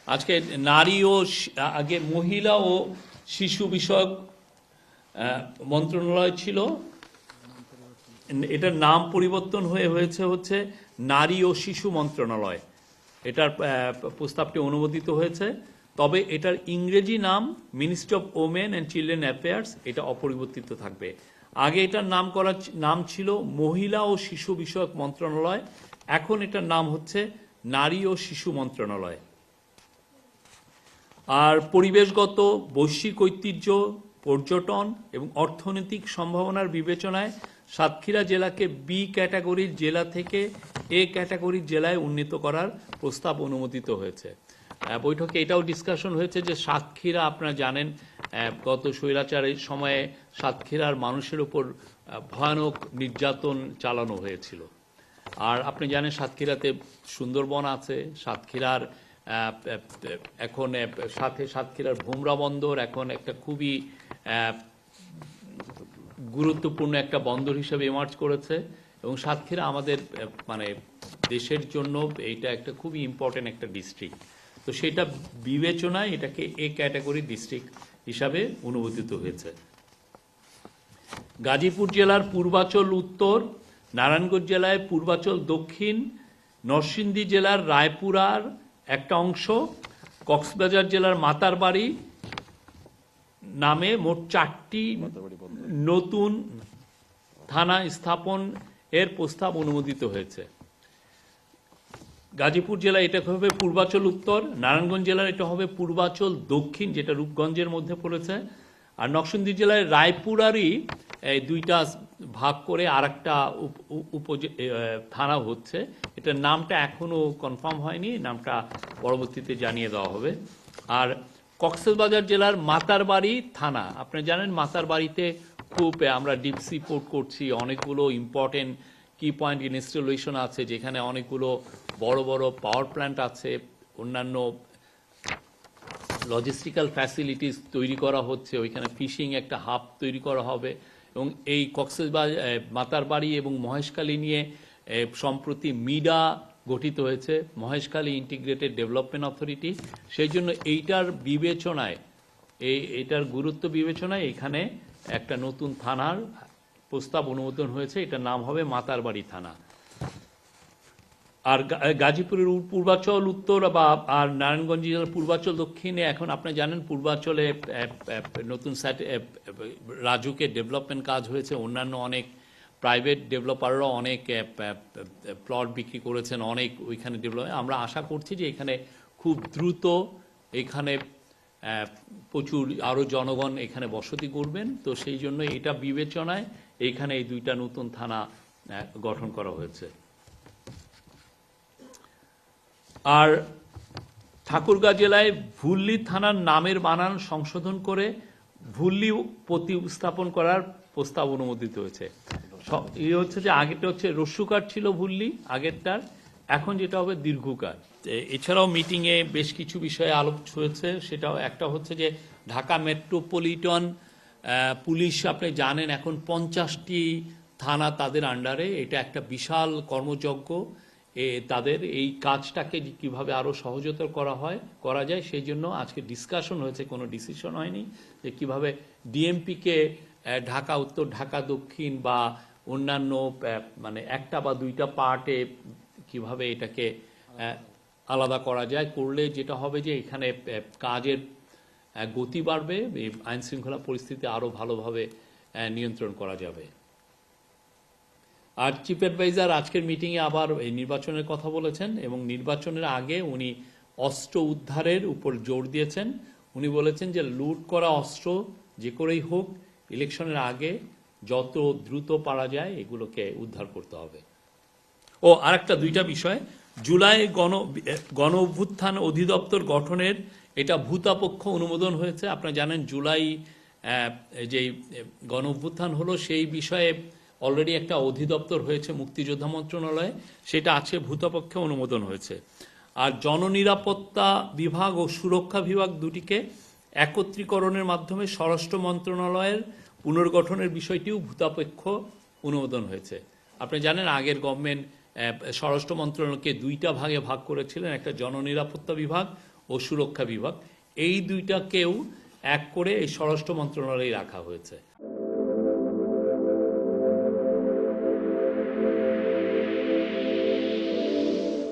আজকে নারী ও আগে মহিলা ও শিশু বিষয়ক মন্ত্রণালয় ছিল, এটার নাম পরিবর্তন হচ্ছে নারী ও শিশু মন্ত্রণালয়। এটার প্রস্তাবটি অনুমোদিত হয়েছে, তবে এটার ইংরেজি নাম ministry of women and children affairs, এটা অপরিবর্তিত থাকবে। আগে এটার নাম ছিল মহিলা ও শিশু বিষয়ক মন্ত্রণালয়, এখন এটার নাম হচ্ছে নারী ও শিশু মন্ত্রণালয়। আর পরিবেশগত, বৈশ্বিক ঐতিহ্য, পর্যটন এবং অর্থনৈতিক সম্ভাবনার বিবেচনায় সাতক্ষীরা জেলাকে বি ক্যাটাগরির জেলা থেকে এ ক্যাটাগরির জেলায় উন্নীত করার প্রস্তাব অনুমোদিত হয়েছে। বৈঠকে এটাও ডিসকাশন হয়েছে যে সাতক্ষীরা, আপনারা জানেন গত স্বৈরাচারের সময়ে সাতক্ষীরার মানুষের উপর ভয়ানক নির্যাতন চালানো হয়েছিল। আর আপনি জানেন সাতক্ষীরাতে সুন্দরবন আছে, সাতক্ষীরার এখন সাতক্ষীরার ভোমরা বন্দর এখন একটা খুবই গুরুত্বপূর্ণ একটা বন্দর হিসেবে ইমার্জ করেছে, এবং সাতক্ষীরা আমাদের মানে দেশের জন্য এইটা একটা খুবই ইম্পর্টেন্ট একটা ডিস্ট্রিক্ট। তো সেটা বিবেচনায় এটাকে এ ক্যাটাগরি ডিস্ট্রিক্ট হিসাবে অনুমোদিত হয়েছে। গাজীপুর জেলার পূর্বাচল উত্তর, নারায়ণগঞ্জ জেলায় পূর্বাচল দক্ষিণ, নরসিংদী জেলার রায়পুরার একটা অংশ, কক্সবাজার জেলার মাতারবাড়ি নামে মোট 4টি নতুন থানা স্থাপন এর প্রস্তাব অনুমোদিত হয়েছে। গাজীপুর জেলা এটা হবে পূর্বাচল উত্তর, নারায়ণগঞ্জ জেলার এটা হবে পূর্বাচল দক্ষিণ, যেটা রূপগঞ্জের মধ্যে পড়েছে, আর নরসিংদী জেলায় রায়পুরারই দুইটা ভাগ করে আর একটা থানা হচ্ছে। এটার নামটা এখনো কনফার্ম হয়নি, নামটা পরবর্তীতে জানিয়ে দেওয়া হবে। আর কক্সবাজার জেলার মাতারবাড়ি থানা, আপনারা জানেন মাতারবাড়িতে খুব আমরা ডিপ সি পোর্ট করছি, অনেকগুলো ইম্পর্টেন্ট কি পয়েন্ট ইনস্টলেশন আছে, যেখানে অনেকগুলো বড় বড় পাওয়ার প্ল্যান্ট আছে, অন্যান্য লজিস্টিক্যাল ফ্যাসিলিটিস তৈরি করা হচ্ছে, ওইখানে ফিশিং একটা হাব তৈরি করা হবে। এবং এই কক্সবাজার, মাতারবাড়ি এবং মহেশখালী নিয়ে সম্প্রতি মিডা গঠিত হয়েছে, মহেশখালী ইন্টিগ্রেটেড ডেভেলপমেন্ট অথরিটি। সেই জন্য এইটার বিবেচনায়, এইটার গুরুত্ব বিবেচনায় এখানে একটা নতুন থানার প্রস্তাব অনুমোদন হয়েছে, এটার নাম হবে মাতারবাড়ি থানা। আর গাজীপুরের পূর্বাচল উত্তর আর নারায়ণগঞ্জ জেলার পূর্বাচল দক্ষিণে এখন আপনারা জানেন পূর্বাচলে নতুন রাজুকে ডেভেলপমেন্ট কাজ হয়েছে, অন্যান্য অনেক প্রাইভেট ডেভেলপাররাও অনেক প্লট বিক্রি করেছেন, অনেক ওইখানে ডেভেলপমেন্ট। আমরা আশা করছি যে এখানে খুব দ্রুত এখানে প্রচুর আরও জনগণ এখানে বসতি করবেন। তো সেই জন্য এটা বিবেচনায় এইখানে এই দুইটা নতুন থানা গঠন করা হয়েছে। আর ঠাকুরগাঁও জেলায় ভুল্লি থানার নামের বানান সংশোধন করে ভুল্লি প্রতিস্থাপন করার প্রস্তাব অনুমোদিত হয়েছে। এই হচ্ছে যে আগেরটা হচ্ছে রস্যুকার ছিল ভুল্লি আগেরটার, এখন যেটা হবে দীর্ঘকার। এছাড়াও মিটিংয়ে বেশ কিছু বিষয়ে আলোচ হয়েছে, সেটাও একটা হচ্ছে যে ঢাকা মেট্রোপলিটন পুলিশ, আপনি জানেন এখন 50টি থানা তাদের আন্ডারে, এটা একটা বিশাল কর্মযজ্ঞ। তাদের এই কাজটাকে কিভাবে আরও সহজতর করা যায়, সেই জন্য আজকে ডিসকাশন হয়েছে, কোনো ডিসিশন হয়নি যে কিভাবে ডিএমপিকে ঢাকা উত্তর, ঢাকা দক্ষিণ বা অন্যান্য মানে একটা বা দুইটা পার্টে কিভাবে এটাকে আলাদা করা যায়। করলে যেটা হবে যে এখানে কাজের গতি বাড়বে, আইন শৃঙ্খলা পরিস্থিতি আরও ভালোভাবে নিয়ন্ত্রণ করা যাবে। আর চিফ অ্যাডভাইজার আজকের মিটিংয়ে আবার এই নির্বাচনের কথা বলেছেন, এবং নির্বাচনের আগে উনি অস্ত্র উদ্ধারের উপর জোর দিয়েছেন। উনি বলেছেন যে লুট করা অস্ত্র যে করেই হোক ইলেকশনের আগে যত দ্রুত পারা যায় এগুলোকে উদ্ধার করতে হবে। ও আরেকটা দুইটা বিষয়, জুলাই গণ অভ্যুত্থান অধিদপ্তর গঠনের এটা ভূতাপক্ষ অনুমোদন হয়েছে। আপনারা জানেন জুলাই যেই গণ অভ্যুত্থান হলো সেই বিষয়ে অলরেডি একটা অধিদপ্তর হয়েছে মুক্তিযোদ্ধা মন্ত্রণালয়ে, সেটা আছে ভূতপক্ষে অনুমোদন হয়েছে। আর জননিরাপত্তা বিভাগ ও সুরক্ষা বিভাগ দুটিকে একত্রীকরণের মাধ্যমে স্বরাষ্ট্র মন্ত্রণালয়ের পুনর্গঠনের বিষয়টিও ভূতপক্ষ অনুমোদন হয়েছে। আপনি জানেন আগের গভর্নমেন্ট স্বরাষ্ট্র মন্ত্রণালয়কে দুইটা ভাগে ভাগ করেছিলেন, একটা জননিরাপত্তা বিভাগ, ও সুরক্ষা বিভাগ, এই দুইটাকেও এক করে এই স্বরাষ্ট্র মন্ত্রণালয়ে রাখা হয়েছে।